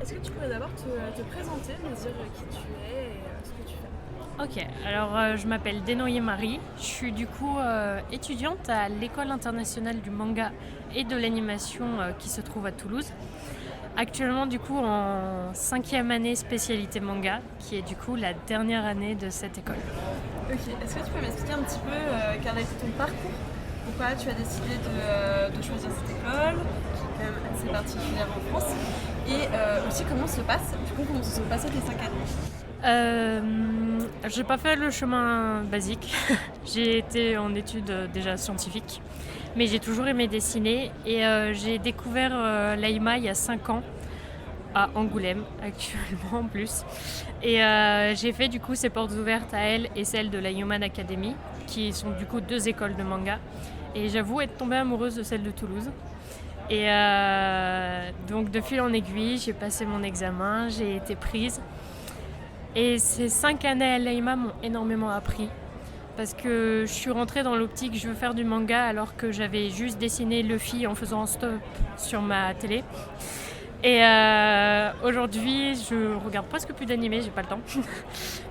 est-ce que tu pourrais d'abord te présenter, me dire qui tu es et ce que tu fais? Ok, alors je m'appelle Desnoyers Marie, je suis du coup étudiante à l'École internationale du manga et de l'animation qui se trouve à Toulouse. Actuellement du coup en 5e année spécialité manga, qui est du coup la dernière année de cette école. Ok, est-ce que tu peux m'expliquer un petit peu quel a été ton parcours? Pourquoi tu as décidé de choisir cette école, qui est quand même assez particulière en France, et aussi comment se sont passées tes 5 années? J'ai pas fait le chemin basique, j'ai été en études déjà scientifiques, mais j'ai toujours aimé dessiner et j'ai découvert l'AIMA il y a 5 ans à Angoulême actuellement en plus. Et j'ai fait du coup ses portes ouvertes à elle et celle de la Human Academy, qui sont du coup 2 écoles de manga. Et j'avoue être tombée amoureuse de celle de Toulouse. Et donc de fil en aiguille, j'ai passé mon examen, j'ai été prise. Et ces 5 années à l'AIMA m'ont énormément appris. Parce que je suis rentrée dans l'optique je veux faire du manga alors que j'avais juste dessiné Luffy en faisant un stop sur ma télé. Et aujourd'hui, je regarde presque plus d'animés, j'ai pas le temps.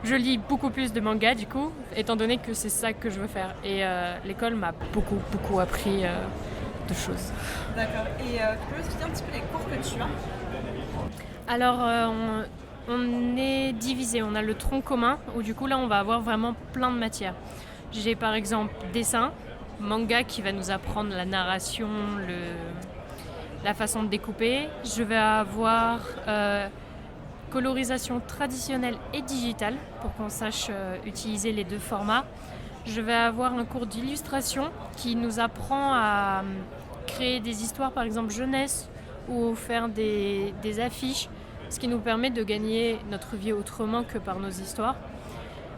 Je lis beaucoup plus de mangas du coup, étant donné que c'est ça que je veux faire. Et l'école m'a beaucoup appris de choses. D'accord. Et tu peux expliquer un petit peu les cours que tu as? Alors, on est divisé, on a le tronc commun, où du coup là on va avoir vraiment plein de matières. J'ai par exemple dessin, manga qui va nous apprendre la narration, la façon de découper. Je vais avoir colorisation traditionnelle et digitale pour qu'on sache utiliser les 2 formats. Je vais avoir un cours d'illustration qui nous apprend à créer des histoires, par exemple jeunesse, ou faire des affiches, ce qui nous permet de gagner notre vie autrement que par nos histoires.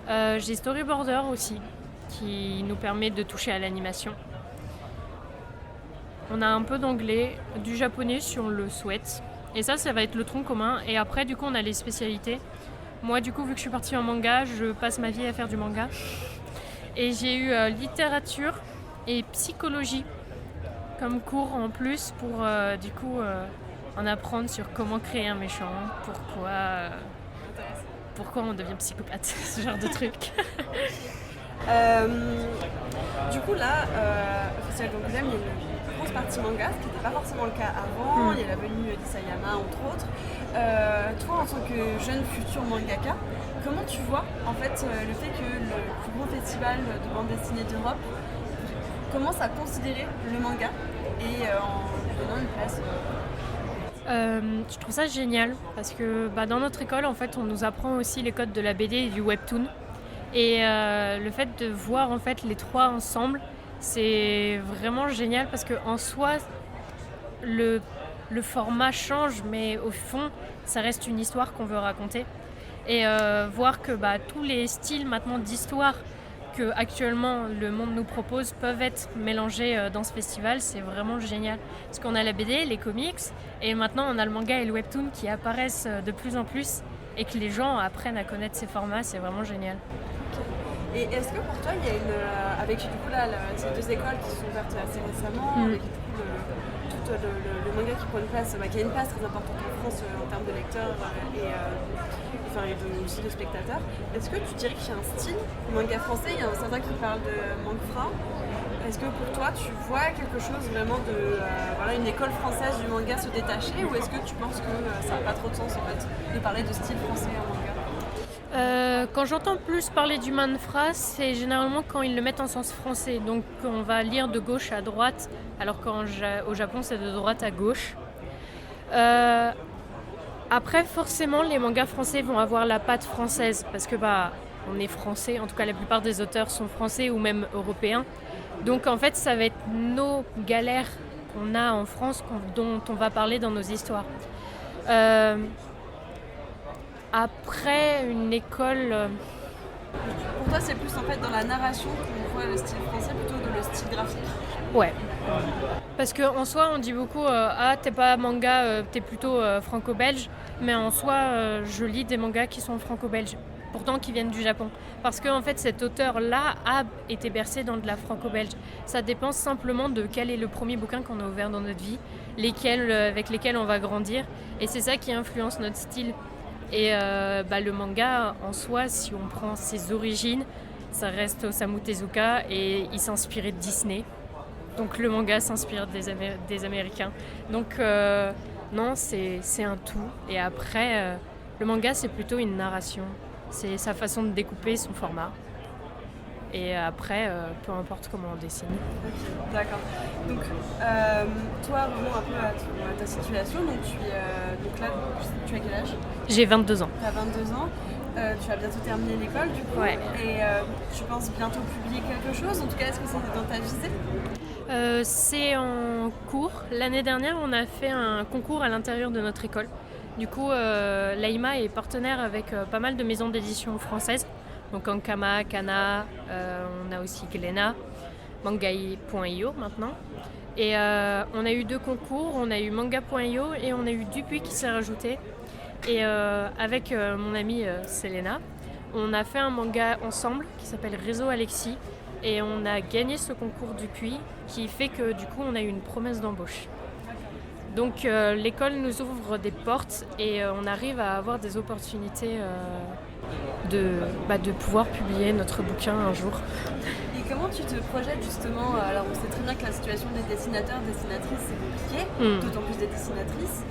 J'ai storyboarder aussi, qui nous permet de toucher à l'animation. On a un peu d'anglais, du japonais si on le souhaite. Et ça va être le tronc commun. Et après, du coup, on a les spécialités. Moi, du coup, vu que je suis partie en manga, je passe ma vie à faire du manga. Et j'ai eu littérature et psychologie comme cours en plus pour, du coup, en apprendre sur comment créer un méchant, pourquoi on devient psychopathe, ce genre de trucs. Du coup là, au Festival d'Angoulême, il y a une grosse partie manga, ce qui n'était pas forcément le cas avant. Il y a la venue d'Isayama entre autres. Toi en tant que jeune futur mangaka, comment tu vois en fait le fait que le plus gros festival de bande dessinée d'Europe commence à considérer le manga et en lui donnant une place? Je trouve ça génial parce que dans notre école en fait on nous apprend aussi les codes de la BD et du webtoon. Et le fait de voir en fait les 3 ensemble, c'est vraiment génial parce qu'en soi, le format change, mais au fond, ça reste une histoire qu'on veut raconter. Et voir que tous les styles maintenant d'histoire que actuellement le monde nous propose peuvent être mélangés dans ce festival, c'est vraiment génial. Parce qu'on a la BD, les comics, et maintenant on a le manga et le webtoon qui apparaissent de plus en plus et que les gens apprennent à connaître ces formats, c'est vraiment génial. Et est-ce que pour toi, il y a avec du coup là, ces 2 écoles qui sont ouvertes assez récemment, avec du coup tout le manga qui prend une place, qui a une place très importante en France en termes de lecteurs et aussi de spectateurs, est-ce que tu dirais qu'il y a un style au manga français? Il y a certains qui parlent de mangfra. Est-ce que pour toi, tu vois quelque chose vraiment une école française du manga se détacher, ou est-ce que tu penses que ça n'a pas trop de sens en fait de parler de style français en manga? Quand j'entends plus parler du manfra, c'est généralement quand ils le mettent en sens français. Donc on va lire de gauche à droite, alors qu'au Japon c'est de droite à gauche. Après, forcément, les mangas français vont avoir la patte française, parce que on est français, en tout cas la plupart des auteurs sont français ou même européens. Donc en fait, ça va être nos galères qu'on a en France dont on va parler dans nos histoires. Après, une école... Pour toi, c'est plus en fait dans la narration qu'on voit le style français plutôt que le style graphique? Ouais. Parce qu'en soi, on dit beaucoup t'es pas manga, t'es plutôt franco-belge. Mais en soi, je lis des mangas qui sont franco-belges. pourtant qui viennent du Japon. Parce qu'en fait, cet auteur-là a été bercé dans de la franco-belge. Ça dépend simplement de quel est le premier bouquin qu'on a ouvert dans notre vie, avec lesquels on va grandir. Et c'est ça qui influence notre style. Et le manga, en soi, si on prend ses origines, ça reste Osamu Tezuka et il s'inspirait de Disney. Donc le manga s'inspire des Américains. Donc non, c'est un tout. Et après, le manga, c'est plutôt une narration. C'est sa façon de découper, son format. Et après, peu importe comment on dessine. Ok, d'accord. Donc, toi, revenons un peu à ta situation. Donc, donc là, tu as quel âge? J'ai 22 ans. Tu as 22 ans. Tu vas bientôt terminer l'école, du coup. Ouais. Et tu penses bientôt publier quelque chose? En tout cas, est-ce que c'est dans ta visée? C'est en cours. L'année dernière, on a fait un concours à l'intérieur de notre école. Du coup, l'AIMA est partenaire avec pas mal de maisons d'édition françaises. Donc Ankama, Kana, on a aussi Glénat, Mangai.io maintenant. Et on a eu 2 concours, on a eu Manga.io et on a eu Dupuis qui s'est rajouté. Et avec mon amie Selena, on a fait un manga ensemble qui s'appelle Réseau Alexis. Et on a gagné ce concours Dupuis qui fait que du coup on a eu une promesse d'embauche. Donc l'école nous ouvre des portes et on arrive à avoir des opportunités de pouvoir publier notre bouquin un jour. Et comment tu te projettes justement? Alors on sait très bien que la situation des dessinateurs, dessinatrices c'est compliqué, d'autant plus des dessinatrices.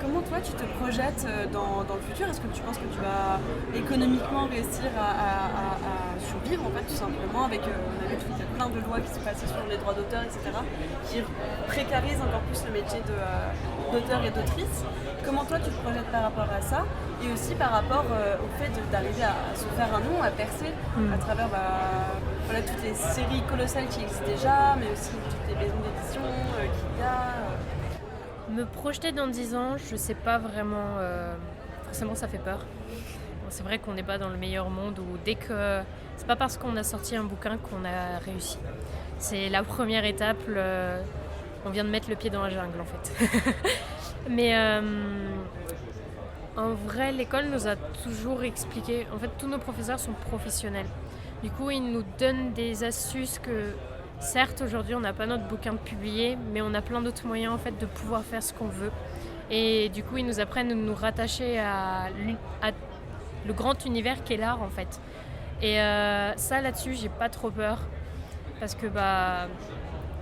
Comment toi tu te projettes dans le futur? Est-ce que tu penses que tu vas économiquement réussir à survivre en fait tout simplement avec on a vu qu'il y a plein de lois qui sont passées sur les droits d'auteur, etc. qui précarisent encore plus le métier d'auteur et d'autrice. Comment toi tu te projettes par rapport à ça et aussi par rapport au fait d'arriver à se faire un nom, à percer à travers toutes les séries colossales qui existent déjà, mais aussi toutes les maisons d'édition qu'il y a. Me projeter dans 10 ans, je sais pas vraiment. Forcément, ça fait peur. Bon, c'est vrai qu'on n'est pas dans le meilleur monde où c'est pas parce qu'on a sorti un bouquin qu'on a réussi. C'est la première étape. On vient de mettre le pied dans la jungle en fait. Mais en vrai, l'école nous a toujours expliqué. En fait, tous nos professeurs sont professionnels. Du coup, ils nous donnent des astuces que. Certes, aujourd'hui, on n'a pas notre bouquin publié, mais on a plein d'autres moyens en fait, de pouvoir faire ce qu'on veut. Et du coup, ils nous apprennent à nous rattacher à le grand univers qu'est l'art en fait. Et ça, là-dessus, j'ai pas trop peur. Parce que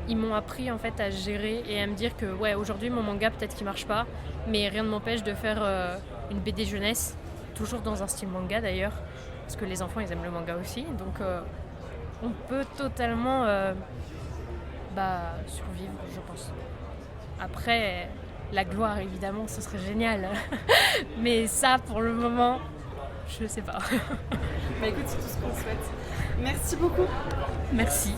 ils m'ont appris en fait, à gérer et à me dire que ouais, aujourd'hui, mon manga, peut-être qu'il marche pas, mais rien ne m'empêche de faire une BD jeunesse, toujours dans un style manga d'ailleurs, parce que les enfants, ils aiment le manga aussi. Donc, on peut totalement survivre, je pense. Après, la gloire, évidemment, ce serait génial. Mais ça, pour le moment, je sais pas. Écoute, c'est tout ce qu'on souhaite. Merci beaucoup. Merci.